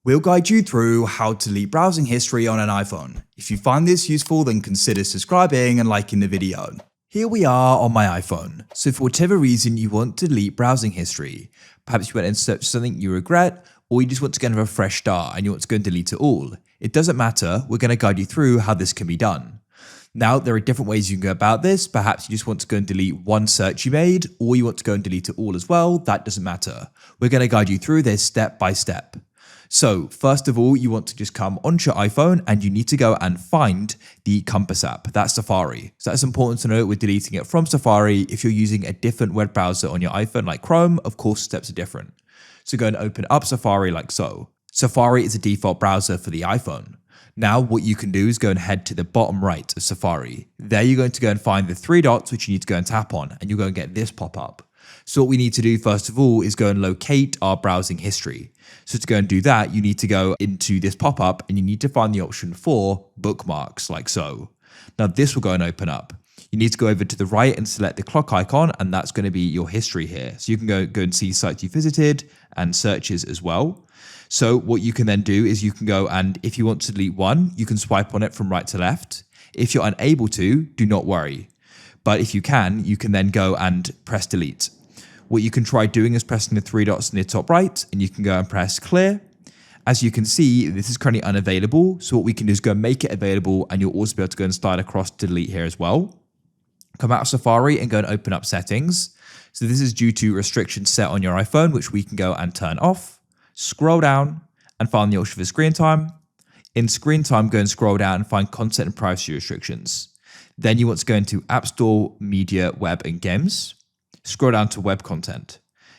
We'll guide you through how to delete browsing history on an iPhone. If you find this useful, then consider subscribing and liking the video. Here we are on my iPhone. So for whatever reason you want to delete browsing history, perhaps you went and searched something you regret, or you just want to go and have a fresh start and you want to go and delete it all. It doesn't matter, we're going to guide you through how this can be done. Now, there are different ways you can go about this. Perhaps you just want to go and delete one search you made, or you want to go and delete it all as well. That doesn't matter. We're going to guide you through this step by step. So first of all, you want to just come onto your iPhone and you need to go and find the Compass app. That's Safari. So that's important to note. We're deleting it from Safari. If you're using a different web browser on your iPhone like Chrome, of course, steps are different. So go and open up Safari like so. Safari is a default browser for the iPhone. Now, what you can do is go and head to the bottom right of Safari. There you're going to go and find the three dots, which you need to go and tap on, and you'll go and get this pop up. So what we need to do first of all is go and locate our browsing history. So to go and do that, you need to go into this pop-up and you need to find the option for bookmarks like so. Now this will go and open up. You need to go over to the right and select the clock icon, and that's going to be your history here. So you can go and see sites you visited and searches as well. So what you can then do is you can go and if you want to delete one, you can swipe on it from right to left. If you're unable to, do not worry. But if you can then go and press delete. What you can try doing is pressing the three dots in the top right, and you can go and press clear. As you can see, this is currently unavailable. So what we can do is go and make it available, and you'll also be able to go and slide across to delete here as well. Come out of Safari and go and open up settings. So this is due to restrictions set on your iPhone, which we can go and turn off. Scroll down and find the option for screen time. In screen time, go and scroll down and find content and privacy restrictions. Then you want to go into App Store, Media, Web, and Games. Scroll down to web content.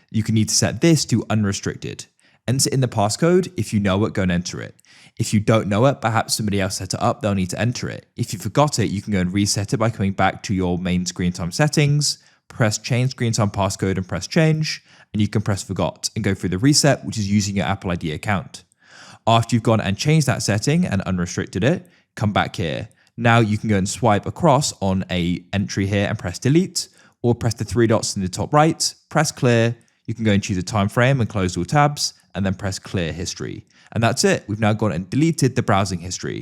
You can need to set this to unrestricted. Enter in the passcode. If you know it, go and enter it. If you don't know it, perhaps somebody else set it up, they'll need to enter it. If you forgot it, you can go and reset it by coming back to your main screen time settings, press change screen time passcode and press change, and you can press forgot and go through the reset, which is using your Apple ID account. After you've gone and changed that setting and unrestricted it, come back here. Now you can go and swipe across on a entry here and press delete, or press the three dots in the top right, press clear. You can go and choose a time frame and close all tabs, and then press clear history. And that's it. We've now gone and deleted the browsing history.